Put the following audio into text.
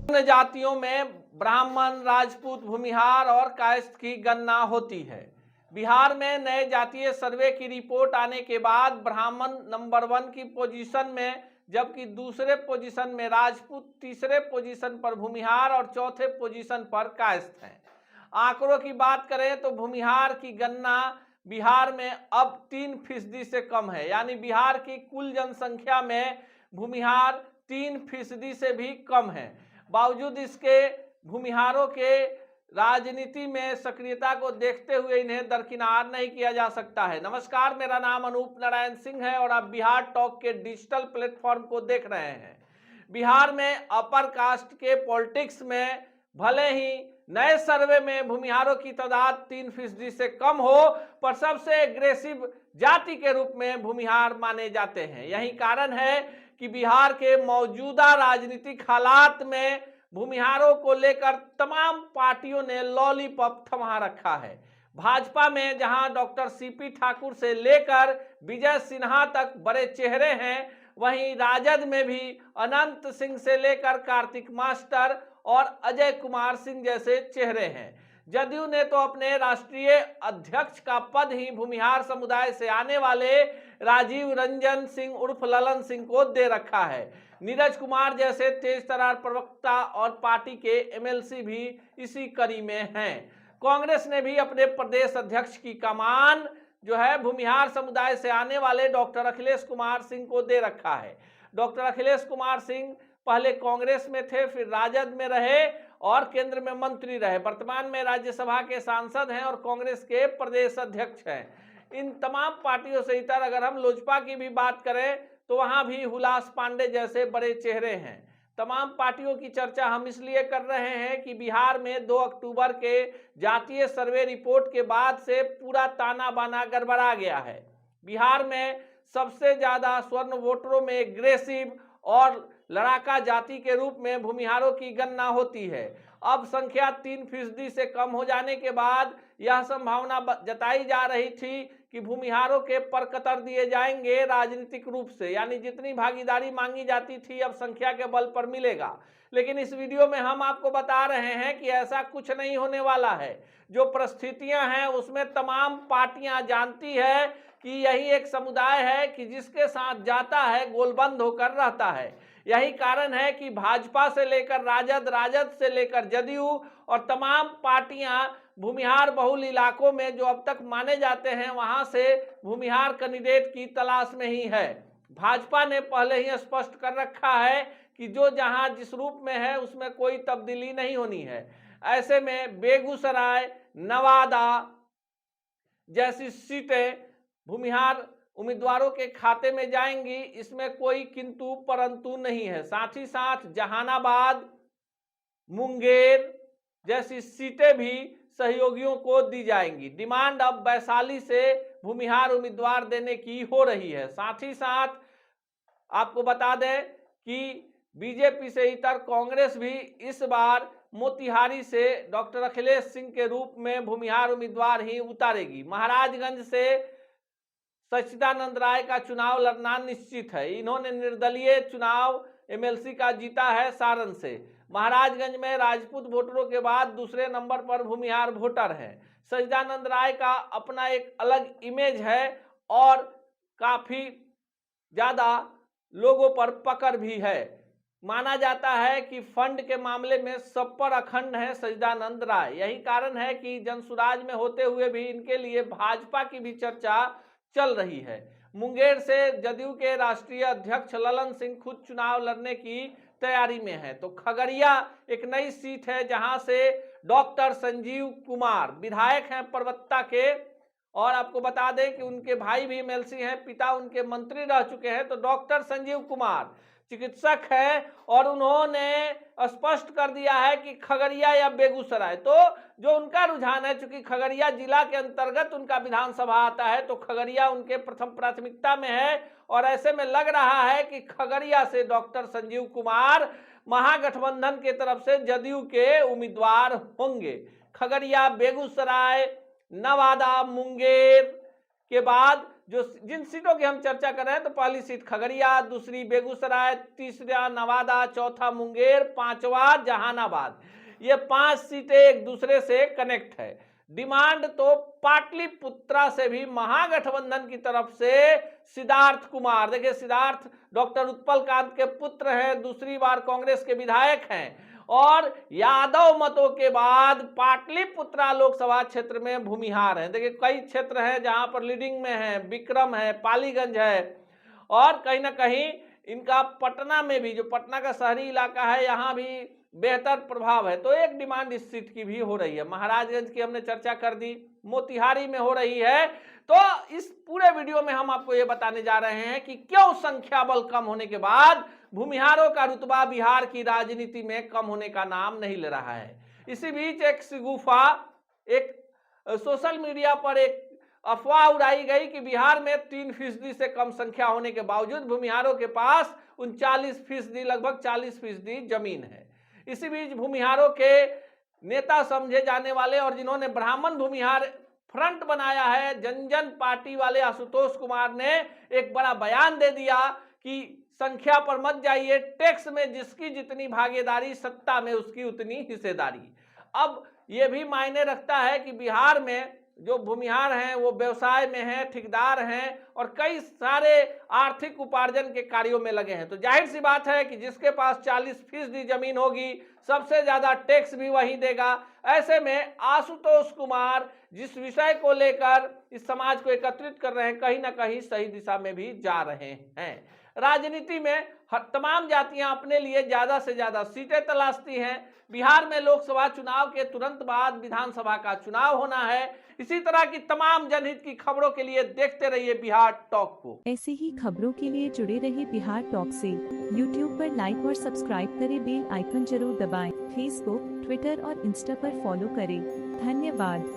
अन्य जातियों में ब्राह्मण, राजपूत, भूमिहार और कायस्थ की गणना होती है। बिहार में नए जातीय सर्वे की रिपोर्ट आने के बाद ब्राह्मण नंबर 1 की पोजीशन में, जबकि दूसरे पोजीशन में राजपूत, तीसरे पोजीशन पर भूमिहार और चौथे पोजीशन पर कायस्थ हैं। आंकड़ों की बात करें तो भूमिहार की गणना बिहार में अब 3% से कम है, यानी बिहार की कुल जनसंख्या में भूमिहार 3% से भी कम है। बावजूद इसके भूमिहारों के राजनीति में सक्रियता को देखते हुए इन्हें दरकिनार नहीं किया जा सकता है। नमस्कार, मेरा नाम अनूप नारायण सिंह है और आप बिहार टॉक के डिजिटल प्लेटफॉर्म को देख रहे हैं। बिहार में अपर कास्ट के पॉलिटिक्स में भले ही नए सर्वे में भूमिहारों की तादाद 3% से कम हो, पर सबसे एग्रेसिव जाति के रूप में भूमिहार माने जाते हैं। यही कारण है कि बिहार के मौजूदा राजनीतिक हालात में भूमिहारों को लेकर तमाम पार्टियों ने लॉलीपॉप थमा रखा है। भाजपा में जहां डॉक्टर सीपी ठाकुर से लेकर विजय सिन्हा तक बड़े चेहरे हैं, वहीं राजद में भी अनंत सिंह से लेकर कार्तिक मास्टर और अजय कुमार सिंह जैसे चेहरे हैं। जदयू ने तो अपने राष्ट्रीय अध्यक्ष का पद ही भूमिहार समुदाय से आने वाले राजीव रंजन सिंह उर्फ ललन सिंह को दे रखा है। नीरज कुमार जैसे तेज तर्रार प्रवक्ता और पार्टी के एमएलसी भी इसी कड़ी में हैं। कांग्रेस ने भी अपने प्रदेश अध्यक्ष की कमान जो है भूमिहार समुदाय से आने वाले डॉक्टर अखिलेश कुमार सिंह को दे रखा है। डॉक्टर अखिलेश कुमार सिंह पहले कांग्रेस में थे, फिर राजद में रहे और केंद्र में मंत्री रहे। वर्तमान में राज्यसभा के सांसद हैं और कांग्रेस के प्रदेश अध्यक्ष हैं। इन तमाम पार्टियों से इतर अगर हम लोजपा की भी बात करें तो वहां भी हुलास पांडे जैसे बड़े चेहरे हैं। तमाम पार्टियों की चर्चा हम इसलिए कर रहे हैं कि बिहार में 2 अक्टूबर के जातीय सर्वे रिपोर्ट के बाद से पूरा ताना बाना गड़बड़ा गया है। बिहार में सबसे ज्यादा स्वर्ण वोटरों में एग्रेसिव और लड़ाका जाति के रूप में भूमिहारों की गणना होती है। अब संख्या 3% से कम हो जाने के बाद यह संभावना जताई जा रही थी कि भूमिहारों के पर कतर दिए जाएंगे राजनीतिक रूप से, यानी जितनी भागीदारी मांगी जाती थी अब संख्या के बल पर मिलेगा। लेकिन इस वीडियो में हम आपको बता रहे हैं कि ऐसा कुछ नहीं होने वाला है। जो परिस्थितियां हैं उसमें तमाम पार्टियां जानती है कि यही एक समुदाय है कि जिसके साथ जाता है गोलबंद होकर रहता है। यही कारण है कि भाजपा से लेकर राजद, राजद से लेकर जदयू और तमाम पार्टियां भूमिहार बहुल इलाकों में जो अब तक माने जाते हैं वहां से भूमिहार कैंडिडेट की तलाश में ही है। भाजपा ने पहले ही स्पष्ट कर रखा है कि जो जहां जिस रूप में है उसमें कोई तब्दीली नहीं होनी है। ऐसे में बेगूसराय, नवादा जैसी सीटें भूमिहार उम्मीदवारों के खाते में जाएंगी, इसमें कोई किंतु परंतु नहीं है। साथ ही साथ जहानाबाद, मुंगेर जैसी सीटें भी सहयोगियों को दी जाएंगी। डिमांड अब वैशाली से भूमिहार उम्मीदवार देने की हो रही है। साथ ही साथ आपको बता दें कि बीजेपी से इतर कांग्रेस भी इस बार मोतिहारी से डॉक्टर अखिलेश सिंह के रूप में भूमिहार उम्मीदवार ही उतारेगी। महाराजगंज से सच्चिदानंद राय का चुनाव लड़ना निश्चित है। इन्होंने निर्दलीय चुनाव एमएलसी का जीता है सारण से। महाराजगंज में राजपूत वोटरों के बाद दूसरे नंबर पर भूमिहार वोटर हैं। सच्चिदानंद राय का अपना एक अलग इमेज है और काफी ज्यादा लोगों पर पकड़ भी है। माना जाता है कि फंड के मामले में सब पर अखंड है सच्चिदानंद राय। यही कारण है कि जनसुराज में होते हुए भी इनके लिए भाजपा की भी चर्चा चल रही है। मुंगेर से जदयू के राष्ट्रीय अध्यक्ष ललन सिंह खुद चुनाव लड़ने की तैयारी में है। तो खगड़िया एक नई सीट है जहां से डॉक्टर संजीव कुमार विधायक हैं परबत्ता के, और आपको बता दें कि उनके भाई भी एमएलसी हैं, पिता उनके मंत्री रह चुके हैं। तो डॉक्टर संजीव कुमार चिकित्सक है और उन्होंने स्पष्ट कर दिया है कि खगड़िया या बेगूसराय, तो जो उनका रुझान है, चूंकि खगड़िया जिला के अंतर्गत उनका विधानसभा आता है, तो खगड़िया उनके प्रथम प्राथमिकता में है। और ऐसे में लग रहा है कि खगड़िया से डॉक्टर संजीव कुमार महागठबंधन के तरफ से जदयू के उम्मीदवार होंगे। खगड़िया, बेगूसराय, नवादा, मुंगेर के बाद जो जिन सीटों की हम चर्चा कर रहे हैं, तो पहली सीट खगड़िया, दूसरी बेगूसराय, तीसरा नवादा, चौथा मुंगेर, पांचवा जहानाबाद। ये 5 सीटें एक दूसरे से कनेक्ट है। डिमांड तो पाटलिपुत्रा से भी महागठबंधन की तरफ से सिद्धार्थ कुमार, देखिए सिद्धार्थ डॉक्टर उत्पल कांत के पुत्र हैं, दूसरी बार कांग्रेस के विधायक हैं, और यादव मतों के बाद पाटलिपुत्रा लोकसभा क्षेत्र में भूमिहार है। देखिए कई क्षेत्र हैं जहां पर लीडिंग में है, विक्रम है, पालीगंज है, और कहीं ना कहीं इनका पटना में भी, जो पटना का शहरी इलाका है, यहां भी बेहतर प्रभाव है। तो एक डिमांड इस सीट की भी हो रही है। महाराजगंज की हमने चर्चा कर दी, मोतिहारी में हो रही है। तो इस पूरे वीडियो में हम आपको ये बताने जा रहे हैं कि क्यों संख्या बल कम होने के बाद भूमिहारों का रुतबा बिहार की राजनीति में कम होने का नाम नहीं ले रहा है। इसी बीच एक शिगुफा, एक सोशल मीडिया पर एक अफवाह उड़ाई गई कि बिहार में 3% से कम संख्या होने के बावजूद भूमिहारों के पास 39%, लगभग 40% जमीन है। इसी बीच भूमिहारों के नेता समझे जाने वाले और जिन्होंने ब्राह्मण भूमिहार फ्रंट बनाया है, जन पार्टी वाले आशुतोष कुमार ने एक बड़ा बयान दे दिया कि संख्या पर मत जाइए, टैक्स में जिसकी जितनी भागीदारी, सत्ता में उसकी उतनी हिस्सेदारी। अब यह भी मायने रखता है कि बिहार में जो भूमिहार हैं वो व्यवसाय में हैं, ठेकेदार हैं, और कई सारे आर्थिक उपार्जन के कार्यों में लगे हैं। तो जाहिर सी बात है कि जिसके पास 40% जमीन होगी, सबसे ज्यादा टैक्स भी वही देगा। ऐसे में आशुतोष कुमार जिस विषय को लेकर इस समाज को एकत्रित कर रहे हैं, कहीं ना कहीं सही दिशा में भी जा रहे हैं। राजनीति में तमाम जातियां अपने लिए ज्यादा से ज्यादा सीटें तलाशती हैं। बिहार में लोकसभा चुनाव के तुरंत बाद विधानसभा का चुनाव होना है। इसी तरह की तमाम जनहित की खबरों के लिए देखते रहिए बिहार टॉक को। ऐसे ही खबरों के लिए जुड़े रहिए बिहार टॉक से। यूट्यूब पर लाइक और सब्सक्राइब करें, बेल आइकन जरूर दबाएं। फेसबुक, ट्विटर और इंस्टा पर फॉलो करें। धन्यवाद।